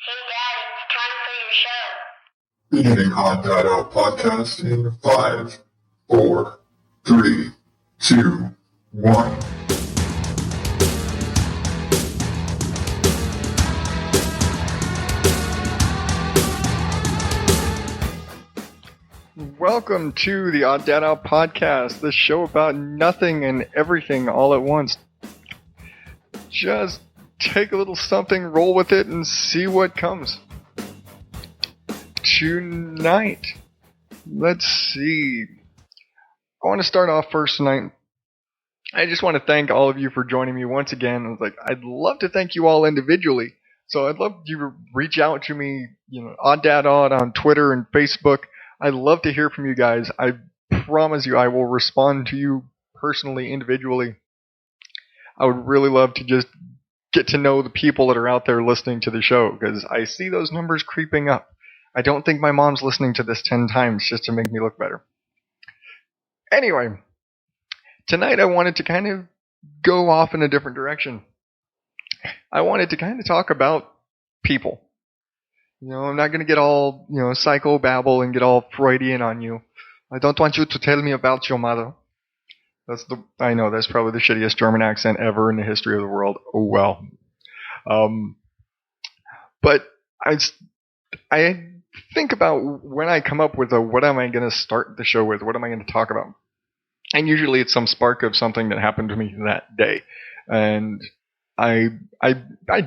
Hey Dad, it's time for your show. Beginning on that out podcast in 5, 4, 3, 2, 1. Welcome to the Odd Dad Out podcast, the show about nothing and everything all at once. Just take a little something, roll with it, and see what comes. Tonight, let's see. I want to start off first tonight. I just want to thank all of you for joining me once again. I'd love to thank you all individually. So I'd love you to reach out to me, Odd Dad Odd on Twitter and Facebook. I'd love to hear from you guys. I promise you I will respond to you personally, individually. I would really love to just get to know the people that are out there listening to the show, because I see those numbers creeping up. I don't think my mom's listening to this 10 times just to make me look better. Anyway, tonight I wanted to kind of go off in a different direction. I wanted to kind of talk about people. I'm not going to get all, psychobabble and get all Freudian on you. I don't want you to tell me about your mother. I know that's probably the shittiest German accent ever in the history of the world. Oh well. But I think about when I come up with what am I going to start the show with? What am I going to talk about? And usually it's some spark of something that happened to me that day. And I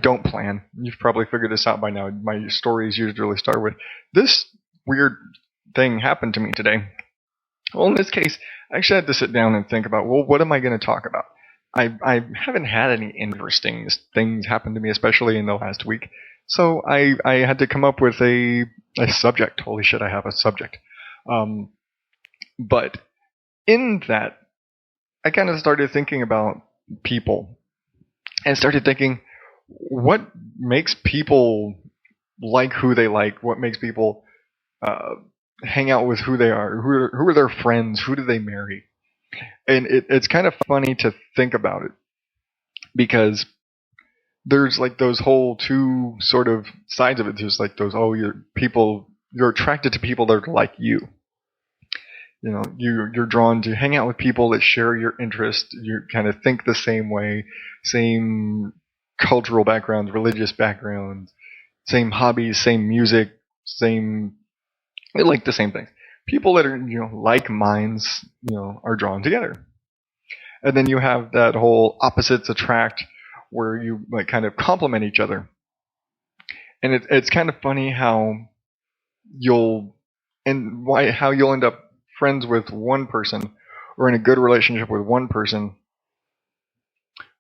don't plan. You've probably figured this out by now. My stories usually start with, this weird thing happened to me today. Well, in this case, I actually had to sit down and think about, what am I going to talk about? I haven't had any interesting things happen to me, especially in the last week. So I had to come up with a subject. Holy shit, I have a subject. But in that, I kind of started thinking about people. And started thinking, what makes people like who they like? What makes people hang out with who they are? Who are their friends? Who do they marry? And it's kind of funny to think about it, because there's like those whole two sort of sides of it. There's like those, you're attracted to people that are like you. You're drawn to hang out with people that share your interest. You kind of think the same way, same cultural backgrounds, religious backgrounds, same hobbies, same music, they like the same things. People that are, like minds, are drawn together. And then you have that whole opposites attract, where you like kind of complement each other. And it's kind of funny how you'll end up friends with one person or in a good relationship with one person,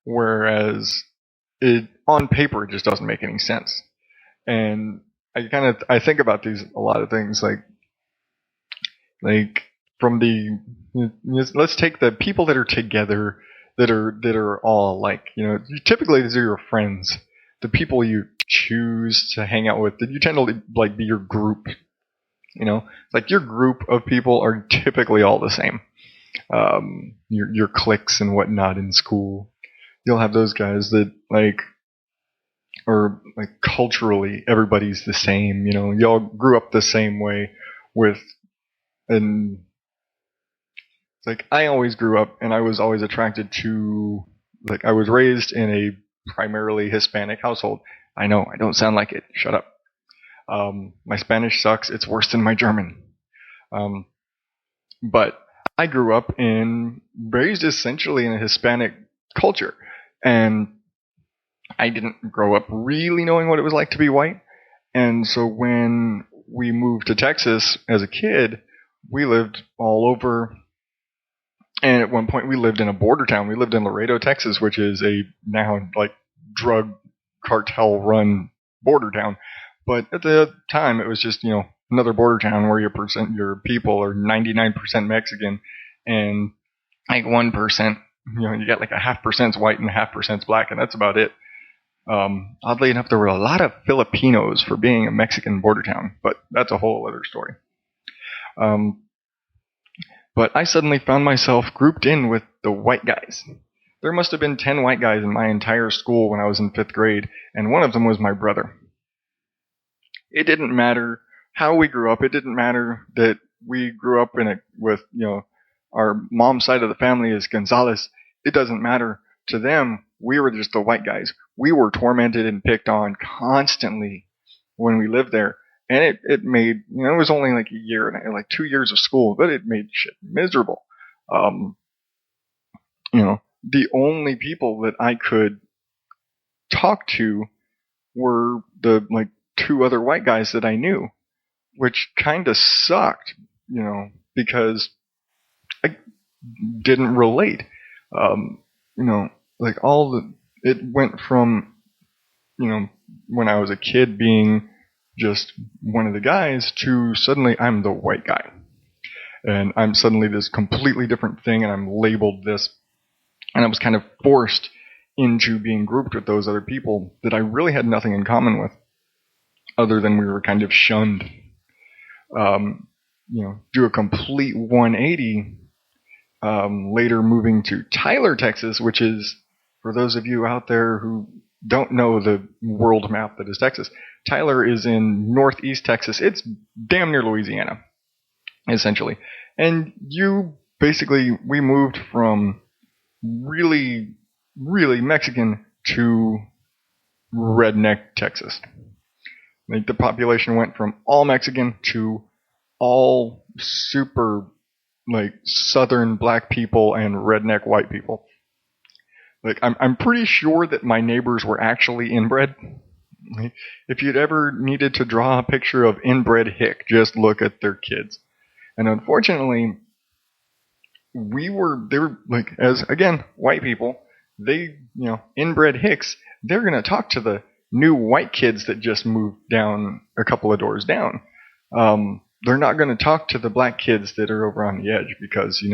whereas on paper it just doesn't make any sense. And I think about a lot of things like from let's take the people that are together that are all alike. Typically these are your friends, the people you choose to hang out with, that you tend to be your group. Your group of people are typically all the same. Your cliques and whatnot in school. You'll have those guys that or culturally everybody's the same. Y'all grew up the same way and I always grew up and I was always attracted to, I was raised in a primarily Hispanic household. I know, I don't sound like it. Shut up. My Spanish sucks. It's worse than my German. But I grew up raised essentially in a Hispanic culture. And I didn't grow up really knowing what it was like to be white. And so when we moved to Texas as a kid, we lived all over. And at one point we lived in a border town. We lived in Laredo, Texas, which is a now drug cartel run border town. But at the time, it was just, another border town where your people are 99% Mexican, and 1%, you got a 0.5% white and 0.5% black, and that's about it. Oddly enough, there were a lot of Filipinos for being a Mexican border town, but that's a whole other story. But I suddenly found myself grouped in with the white guys. There must have been 10 white guys in my entire school when I was in 5th grade, and one of them was my brother. It didn't matter how we grew up. It didn't matter that we grew up with our mom's side of the family is Gonzalez. It doesn't matter to them. We were just the white guys. We were tormented and picked on constantly when we lived there. And it made, it was only like a year and like 2 years of school, but it made shit miserable. The only people that I could talk to were the like 2 other white guys that I knew, which kind of sucked, because I didn't relate. It went from, when I was a kid being just one of the guys to suddenly I'm the white guy. And I'm suddenly this completely different thing and I'm labeled this. And I was kind of forced into being grouped with those other people that I really had nothing in common with other than we were kind of shunned. Do a complete 180, later moving to Tyler, Texas, which is, for those of you out there who don't know the world map that is Texas, Tyler is in northeast Texas. It's damn near Louisiana, essentially. And we moved from really, really Mexican to redneck Texas. Like the population went from all Mexican to all super like southern black people and redneck white people. Like I'm pretty sure that my neighbors were actually inbred. If you'd ever needed to draw a picture of inbred hick, just look at their kids. And unfortunately, they were like, as again, white people, they, inbred hicks, they're going to talk to the new white kids that just moved down a couple of doors down. They're not going to talk to the black kids that are over on the edge because,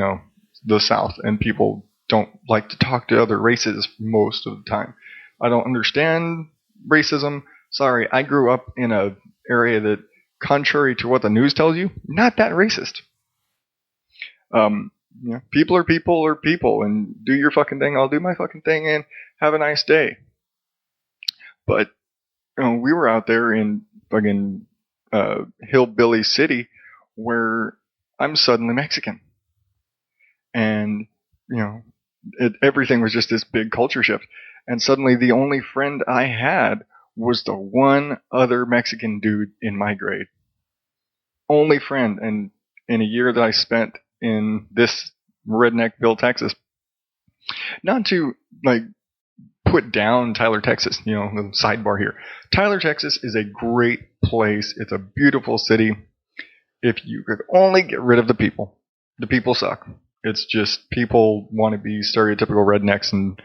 the South and people don't like to talk to other races most of the time. I don't understand racism. Sorry, I grew up in an area that, contrary to what the news tells you, not that racist. People are people, and do your fucking thing. I'll do my fucking thing, and have a nice day. But we were out there in fucking hillbilly city where I'm suddenly Mexican, and everything was just this big culture shift. And suddenly, the only friend I had was the one other Mexican dude in my grade. Only friend, and in a year that I spent in this redneckville, Texas. Not to like put down Tyler, Texas, the sidebar here. Tyler, Texas is a great place. It's a beautiful city. If you could only get rid of the people. The people suck. It's just people want to be stereotypical rednecks and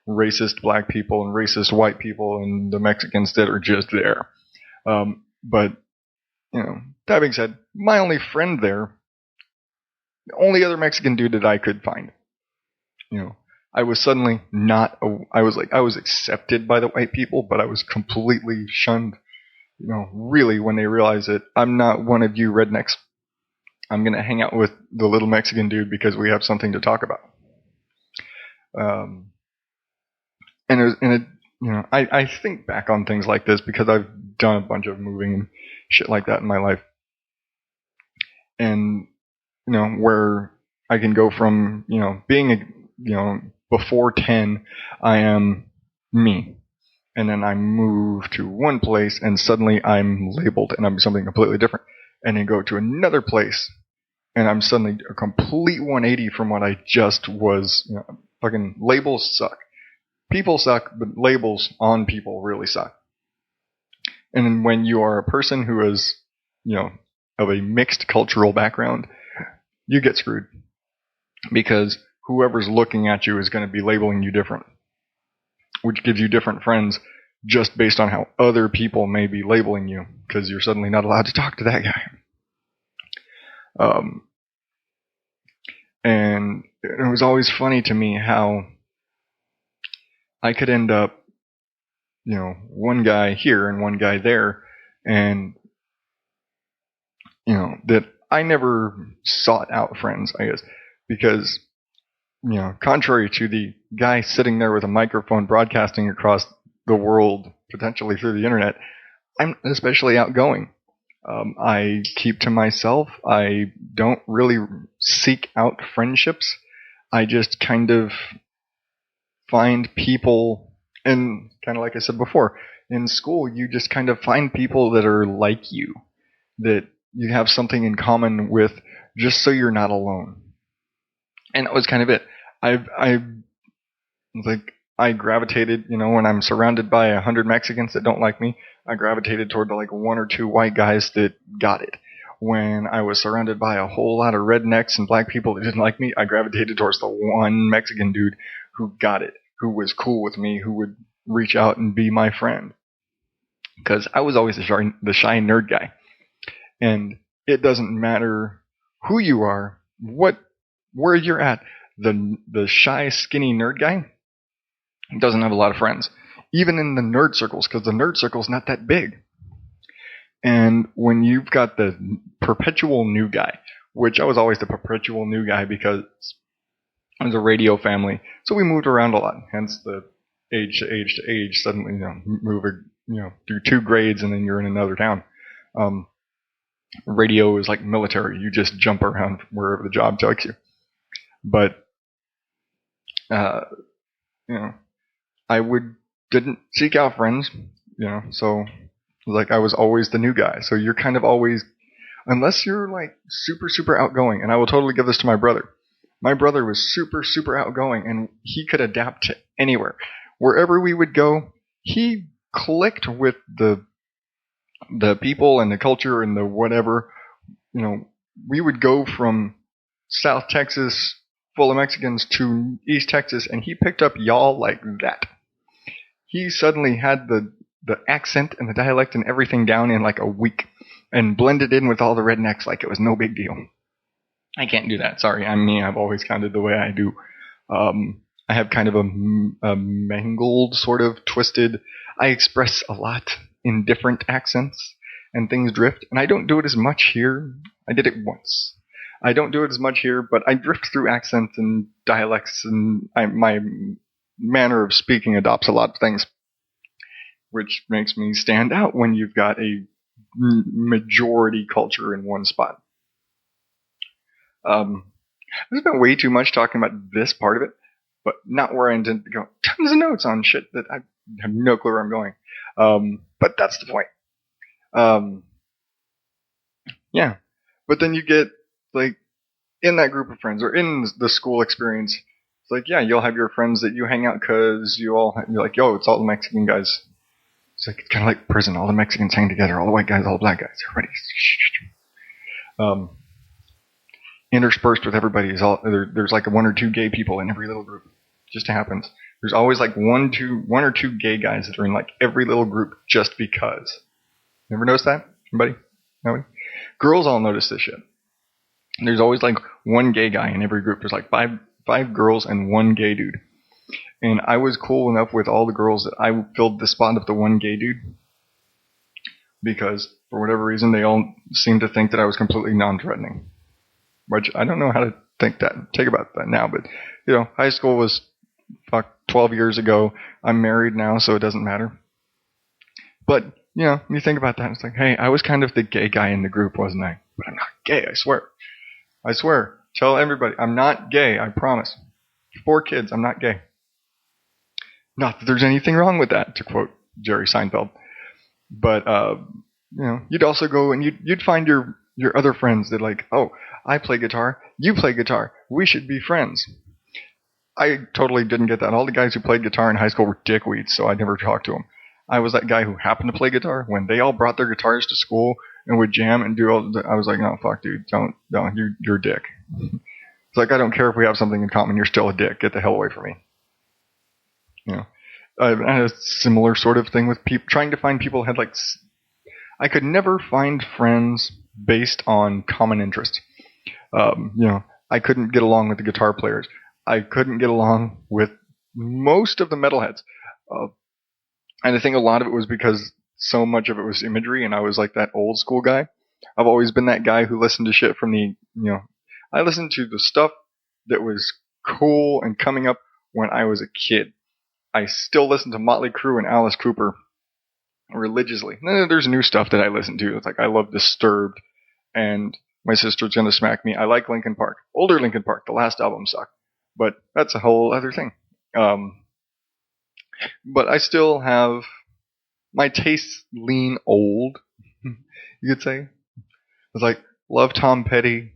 racist black people and racist white people and the Mexicans that are just there. But that being said, my only friend there, the only other Mexican dude that I could find, I was suddenly I was accepted by the white people, but I was completely shunned, really when they realized that I'm not one of you rednecks. I'm going to hang out with the little Mexican dude because we have something to talk about. I think back on things like this because I've done a bunch of moving and shit like that in my life. And, where I can go from, being, before 10, I am me. And then I move to one place and suddenly I'm labeled and I'm something completely different. And then go to another place and I'm suddenly a complete 180 from what I just was. Fucking labels suck. People suck, but labels on people really suck. And then when you are a person who is, of a mixed cultural background, you get screwed. Because whoever's looking at you is going to be labeling you different. Which gives you different friends just based on how other people may be labeling you. Because you're suddenly not allowed to talk to that guy. And it was always funny to me how I could end up, one guy here and one guy there, and, that I never sought out friends, I guess, because, contrary to the guy sitting there with a microphone broadcasting across the world, potentially through the internet, I'm especially outgoing. I keep to myself. I don't really seek out friendships. I just kind of find people, and kind of like I said before, in school, you just kind of find people that are like you, that you have something in common with, just so you're not alone. And that was kind of it. I gravitated, when I'm surrounded by 100 Mexicans that don't like me, I gravitated toward the like one or two white guys that got it. When I was surrounded by a whole lot of rednecks and black people that didn't like me, I gravitated towards the one Mexican dude who got it, who was cool with me, who would reach out and be my friend. Because I was always the shy nerd guy. And it doesn't matter who you are, where you're at. The shy, skinny nerd guy doesn't have a lot of friends, even in the nerd circles, because the nerd circle's not that big. And when you've got the perpetual new guy, which I was always the perpetual new guy because I was a radio family, so we moved around a lot. Hence the age to age to age. Suddenly, do 2 grades and then you're in another town. Radio is like military; you just jump around wherever the job takes you. But I didn't seek out friends, so like I was always the new guy. So you're kind of always, unless you're like super, super outgoing, and I will totally give this to my brother. My brother was super, super outgoing, and he could adapt to anywhere. Wherever we would go, he clicked with the people and the culture and the whatever. We would go from South Texas full of Mexicans to East Texas, and he picked up y'all like that. He suddenly had the accent and the dialect and everything down in like a week and blended in with all the rednecks like it was no big deal. I can't do that. Sorry, I'm me. I've always counted the way I do. I have kind of a mangled, sort of twisted. I express a lot in different accents and things drift, and I don't do it as much here. I did it once. I don't do it as much here, but I drift through accents and dialects, and my manner of speaking adopts a lot of things, which makes me stand out when you've got a majority culture in one spot. There's been way too much talking about this part of it, but not where I intend to go. Tons of notes on shit that I have no clue where I'm going. But that's the point. Yeah. But then you get, like, in that group of friends, or in the school experience, it's like, yeah, you'll have your friends that you hang out because you're like, yo, it's all the Mexican guys. It's like, it's kind of like prison. All the Mexicans hang together, all the white guys, all the black guys. Everybody's interspersed with everybody. There's like 1 or 2 gay people in every little group. It just happens. There's always like 1 or 2 gay guys that are in like every little group just because. Never noticed that? Anybody? Nobody? Girls all notice this shit. There's always like 1 gay guy in every group. There's like five girls and 1 gay dude. And I was cool enough with all the girls that I filled the spot of the 1 gay dude. Because, for whatever reason, they all seemed to think that I was completely non-threatening. Which, I don't know how to take about that now. But, high school was 12 years ago. I'm married now, so it doesn't matter. But, you think about that, it's like, hey, I was kind of the gay guy in the group, wasn't I? But I'm not gay, I swear. I swear. Tell everybody, I'm not gay, I promise. 4 kids, I'm not gay. Not that there's anything wrong with that, to quote Jerry Seinfeld. But, you'd also go and you'd find your other friends that like, oh, I play guitar, you play guitar, we should be friends. I totally didn't get that. All the guys who played guitar in high school were dickweeds, so I never talked to them. I was that guy who happened to play guitar. When they all brought their guitars to school and would jam and do all I was like, no, fuck, dude, don't, you're a dick. It's like, I don't care if we have something in common, you're still a dick. Get the hell away from me. I had a similar sort of thing with trying to find people who had like, I could never find friends based on common interests. I couldn't get along with the guitar players. I couldn't get along with most of the metalheads. And I think a lot of it was because so much of it was imagery, and I was like that old school guy. I've always been that guy who listened to shit from I listened to the stuff that was cool and coming up when I was a kid. I still listen to Motley Crue and Alice Cooper religiously. And then there's new stuff that I listen to. It's like I love Disturbed, and my sister's gonna smack me. I like Linkin Park, older Linkin Park. The last album sucked, but that's a whole other thing. But I still have my tastes lean old. You could say it's like love Tom Petty,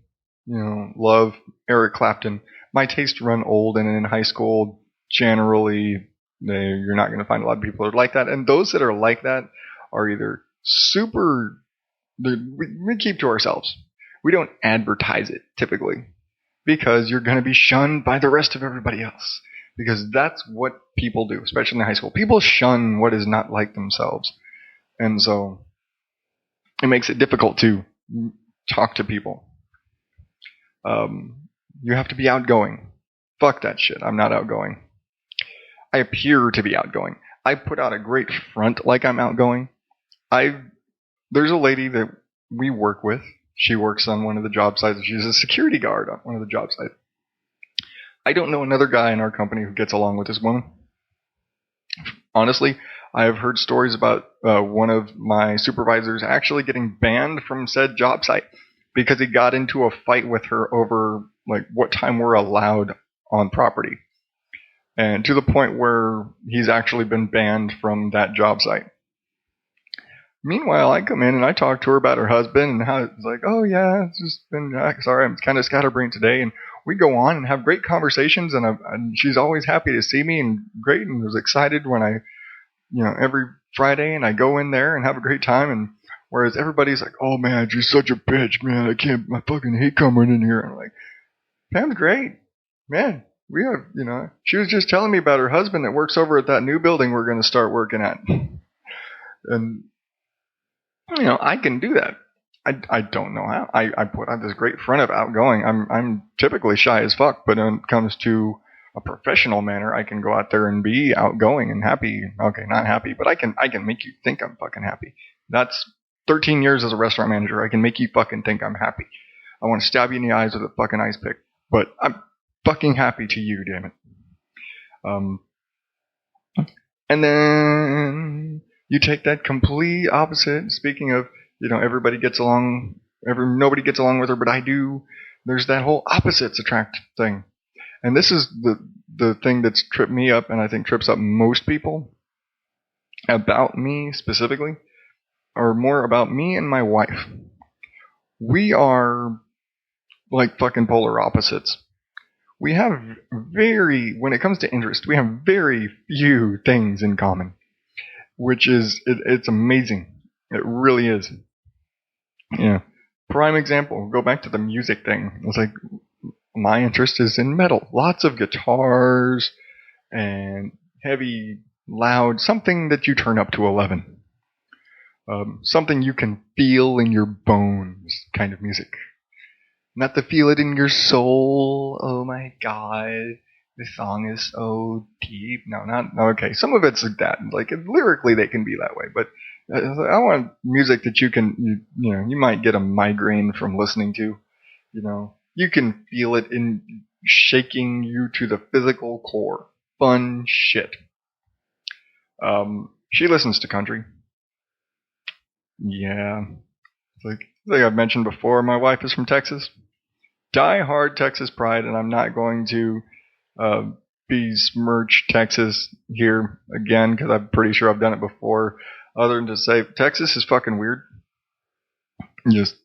love Eric Clapton. My tastes run old, and in high school, generally, you're not going to find a lot of people that are like that. And those that are like that are either super. We keep to ourselves. We don't advertise it typically because you're going to be shunned by the rest of everybody else. Because that's what people do, especially in high school. People shun what is not like themselves. And so it makes it difficult to talk to people. You have to be outgoing. Fuck that shit. I'm not outgoing. I appear to be outgoing. I put out a great front like I'm outgoing. There's a lady that we work with. She works on one of the job sites. She's a security guard on one of the job sites. I don't know another guy in our company who gets along with this woman. Honestly, I have heard stories about one of my supervisors actually getting banned from said job site because he got into a fight with her over like what time we're allowed on property. And to the point where he's actually been banned from that job site. Meanwhile, I come in and I talk to her about her husband and how it's like, oh yeah, it's just been, sorry, I'm kind of scatterbrained today. And we go on and have great conversations, and she's always happy to see me and great, and was excited when I, every Friday, and I go in there and have a great time. And whereas everybody's like, oh man, you're such a bitch, man, I fucking hate coming in here. And I'm like, Pam's great, man. We have, she was just telling me about her husband that works over at that new building we're going to start working at. And, I can do that. I don't know how. I put on this great front of outgoing. I'm typically shy as fuck, but when it comes to a professional manner, I can go out there and be outgoing and happy. Okay, not happy, but I can make you think I'm fucking happy. That's 13 years as a restaurant manager. I can make you fucking think I'm happy. I want to stab you in the eyes with a fucking ice pick, but I'm fucking happy to you, damn it. And then you take that complete opposite. Speaking of, everybody gets along, nobody gets along with her, but I do. There's that whole opposites attract thing. And this is the thing that's tripped me up, and I think trips up most people about me specifically, or more about me and my wife. We are like fucking polar opposites. We have when it comes to interest, we have very few things in common, which is, it's amazing. It really is. Yeah. Prime example, go back to the music thing. It's like, my interest is in metal. Lots of guitars and heavy, loud, something that you turn up to 11. Something you can feel in your bones kind of music. Not to feel it in your soul. Oh my god, the song is so deep. No, not okay. Some of it's like that. Like lyrically, they can be that way. But I want music that you can, you might get a migraine from listening to. You can feel it in shaking you to the physical core. Fun shit. She listens to country. Yeah. Like I've mentioned before, my wife is from Texas. Die hard Texas pride, and I'm not going to besmirch Texas here again because I'm pretty sure I've done it before. Other than to say Texas is fucking weird. Just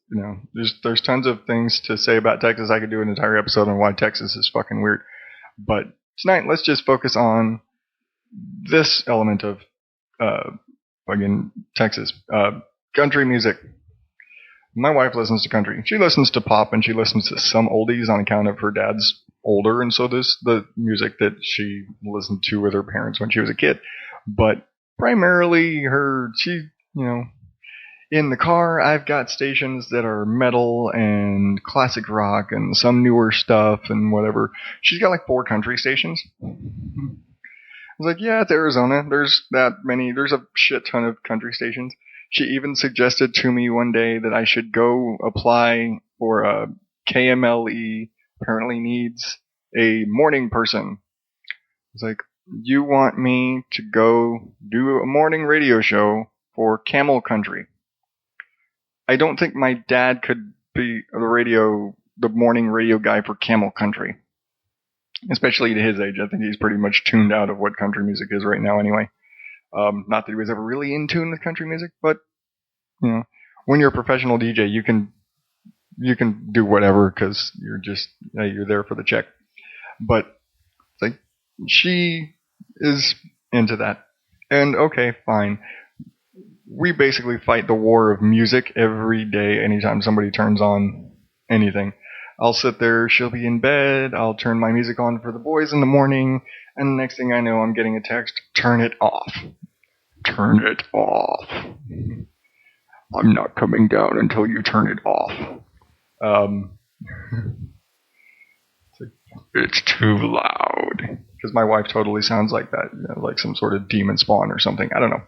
there's tons of things to say about Texas. I could do an entire episode on why Texas is fucking weird. But tonight, let's just focus on this element of fucking Texas. Country music. My wife listens to country. She listens to pop, and she listens to some oldies on account of her dad's older, and so this the music that she listened to with her parents when she was a kid. But primarily in the car, I've got stations that are metal and classic rock and some newer stuff and whatever. She's got like 4 country stations. I was like, yeah, it's Arizona. There's that many. There's a shit ton of country stations. She even suggested to me one day that I should go apply for a KMLE. Apparently needs a morning person. It's like, you want me to go do a morning radio show for Camel Country. I don't think my dad could be the morning radio guy for Camel Country. Especially at his age. I think he's pretty much tuned out of what country music is right now anyway. Not that he was ever really in tune with country music, but, you know, when you're a professional DJ, you can do whatever because you're there for the check. But, like, she is into that. And, okay, fine. We basically fight the war of music every day anytime somebody turns on anything. I'll sit there, she'll be in bed, I'll turn my music on for the boys in the morning, and the next thing I know, I'm getting a text, turn it off. Turn it off. I'm not coming down until you turn it off. It's too loud. Because my wife totally sounds like that, like some sort of demon spawn or something. I don't know.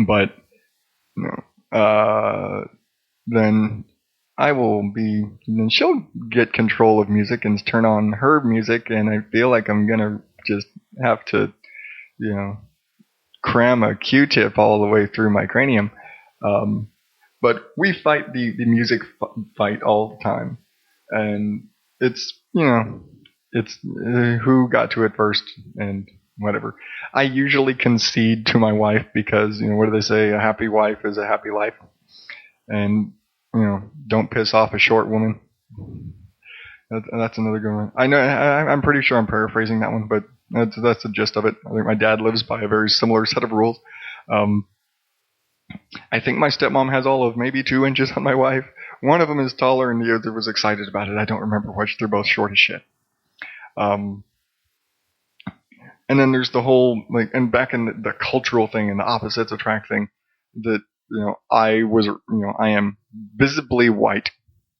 But, then then she'll get control of music and turn on her music, and I feel like I'm gonna just have to, cram a Q-tip all the way through my cranium. But we fight the music fight all the time, and it's who got to it first and whatever. I usually concede to my wife because, what do they say? A happy wife is a happy life. And, don't piss off a short woman. That's another good one. I know, I'm pretty sure I'm paraphrasing that one, but that's the gist of it. I think my dad lives by a very similar set of rules. I think my stepmom has all of maybe 2 inches on my wife. One of them is taller and the other was excited about it. I don't remember which. They're both short as shit. And then there's the whole, and back in the cultural thing and the opposites attract thing, that, I am visibly white.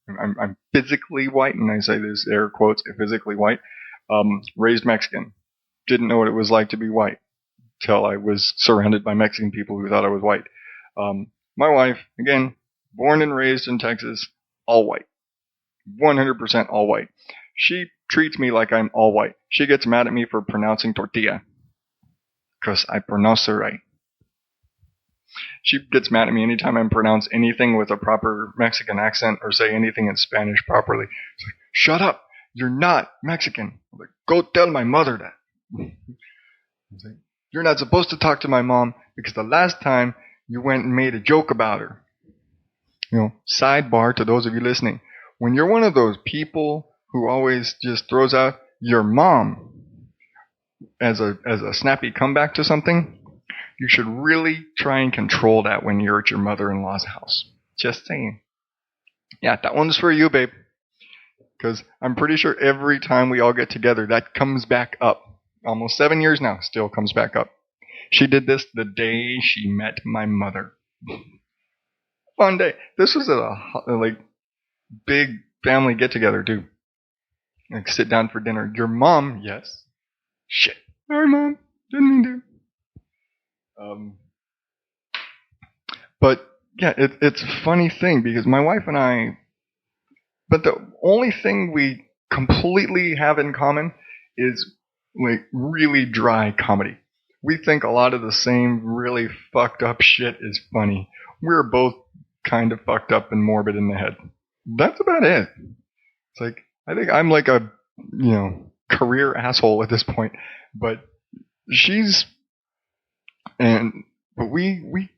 I'm physically white, and I say this air quotes, physically white. Raised Mexican. Didn't know what it was like to be white till I was surrounded by Mexican people who thought I was white. My wife, again, born and raised in Texas, all white. 100% all white. She treats me like I'm all white. She gets mad at me for pronouncing tortilla. Because I pronounce it right. She gets mad at me anytime I pronounce anything with a proper Mexican accent or say anything in Spanish properly. She's like, shut up. You're not Mexican. I'm like, go tell my mother that. I'm like, you're not supposed to talk to my mom because the last time you went and made a joke about her. Sidebar to those of you listening. When you're one of those people who always just throws out your mom as a snappy comeback to something, you should really try and control that when you're at your mother-in-law's house. Just saying. Yeah, that one's for you, babe. Because I'm pretty sure every time we all get together, that comes back up. Almost 7 years now, still comes back up. She did this the day she met my mother. Fun day. This was a big family get-together, too. Sit down for dinner. Your mom, yes. Shit. Sorry, Mom. Didn't mean to. But yeah, it's a funny thing because my wife and I, but the only thing we completely have in common is really dry comedy. We think a lot of the same really fucked up shit is funny. We're both kind of fucked up and morbid in the head. That's about it. It's I think I'm like a, career asshole at this point, but but we,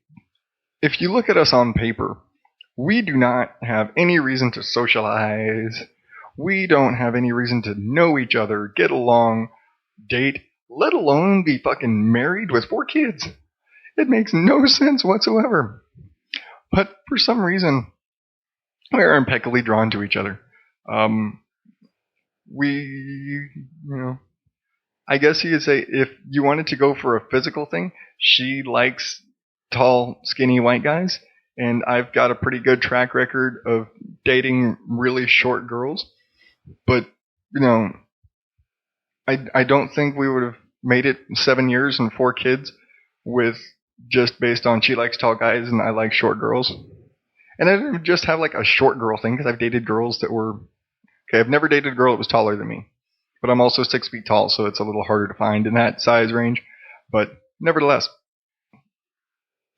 if you look at us on paper, we do not have any reason to socialize. We don't have any reason to know each other, get along, date, let alone be fucking married with 4 kids. It makes no sense whatsoever. But for some reason, we are impeccably drawn to each other. I guess you could say if you wanted to go for a physical thing, she likes tall, skinny white guys, and I've got a pretty good track record of dating really short girls. But, I don't think we would have made it 7 years and 4 kids with just based on she likes tall guys and I like short girls. And I didn't just have a short girl thing because I've dated girls that were... Okay, I've never dated a girl that was taller than me. But I'm also 6 feet tall, so it's a little harder to find in that size range. But nevertheless,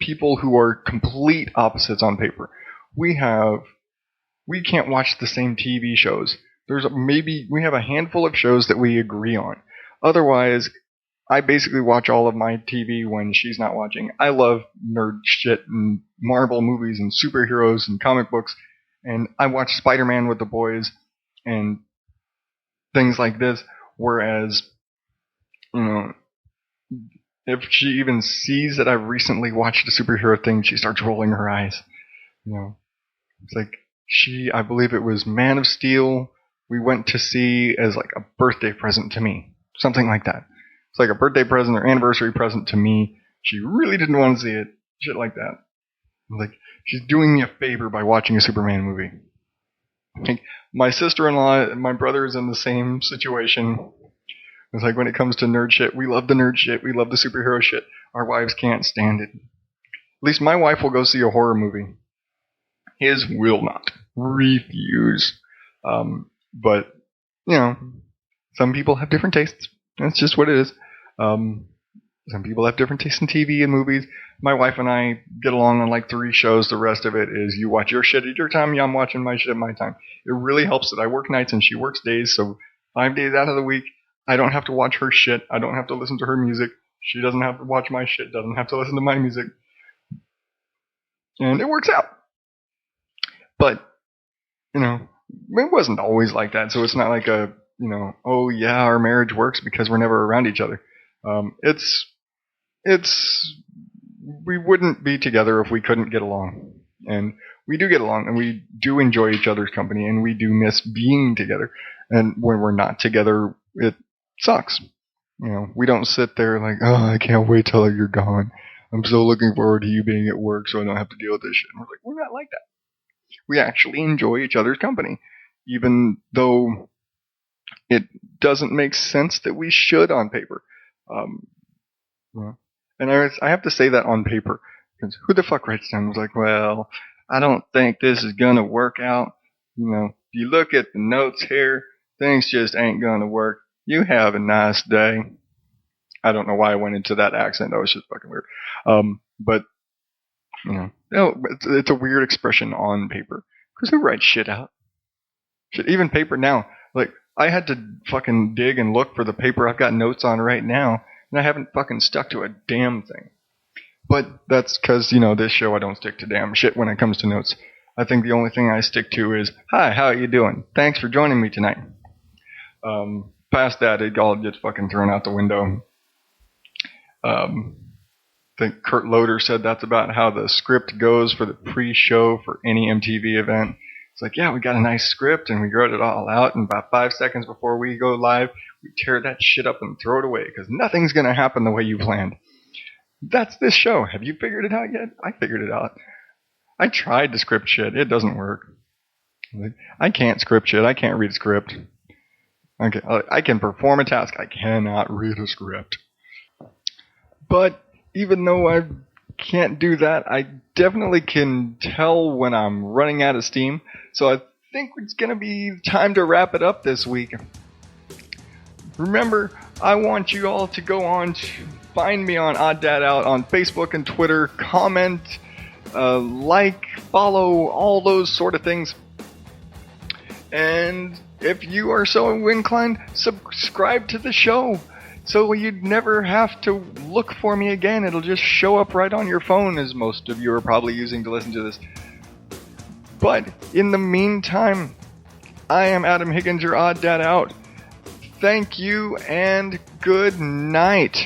people who are complete opposites on paper. We can't watch the same TV shows. We have a handful of shows that we agree on. Otherwise, I basically watch all of my TV when she's not watching. I love nerd shit and Marvel movies and superheroes and comic books, and I watch Spider-Man with the boys and things like this, whereas, if she even sees that I've recently watched a superhero thing, she starts rolling her eyes. It's like I believe it was Man of Steel, we went to see as like a birthday present to me. Something like that. It's like a birthday present or anniversary present to me. She really didn't want to see it. Shit like that. Like, she's doing me a favor by watching a Superman movie. Like, my sister-in-law and my brother is in the same situation. It's like, when it comes to nerd shit, we love the nerd shit, we love the superhero shit. Our wives can't stand it. At least my wife will go see a horror movie. His will not. Refuse. But, some people have different tastes. That's just what it is. Some people have different tastes in TV and movies. My wife and I get along on like 3 shows. The rest of it is you watch your shit at your time, I'm watching my shit at my time. It really helps that I work nights and she works days, so 5 days out of the week, I don't have to watch her shit. I don't have to listen to her music. She doesn't have to watch my shit, doesn't have to listen to my music. And it works out. But, it wasn't always like that, so it's not like oh yeah, our marriage works because we're never around each other. We wouldn't be together if we couldn't get along. And we do get along, and we do enjoy each other's company, and we do miss being together. And when we're not together, it sucks. We don't sit there like, oh, I can't wait till you're gone. I'm so looking forward to you being at work so I don't have to deal with this shit. And we're not like that. We actually enjoy each other's company, even though it doesn't make sense that we should on paper. And I have to say that on paper, because who the fuck writes down was like, well, I don't think this is gonna work out. If you look at the notes here, things just ain't gonna work. You have a nice day. I don't know why I went into that accent. That was just fucking weird. But it's a weird expression on paper. Because who writes shit out? Shit, even paper now. Like, I had to fucking dig and look for the paper I've got notes on right now, and I haven't fucking stuck to a damn thing. But that's because, this show I don't stick to damn shit when it comes to notes. I think the only thing I stick to is, hi, how are you doing? Thanks for joining me tonight. Past that, it all gets fucking thrown out the window. I think Kurt Loder said that's about how the script goes for the pre-show for any MTV event. It's like, yeah, we got a nice script and we wrote it all out, and about 5 seconds before we go live, we tear that shit up and throw it away because nothing's going to happen the way you planned. That's this show. Have you figured it out yet? I figured it out. I tried to script shit. It doesn't work. I can't script shit. I can't read a script. Okay, I can perform a task. I cannot read a script. But even though I can't do that, I definitely can tell when I'm running out of steam. So I think it's going to be time to wrap it up this week. Remember, I want you all to go on to find me on Odd Dad Out on Facebook and Twitter. Comment, like, follow, all those sort of things. And if you are so inclined, subscribe to the show. So you'd never have to look for me again. It'll just show up right on your phone, as most of you are probably using to listen to this. But in the meantime, I am Adam Higgins, your Odd Dad Out. Thank you and good night.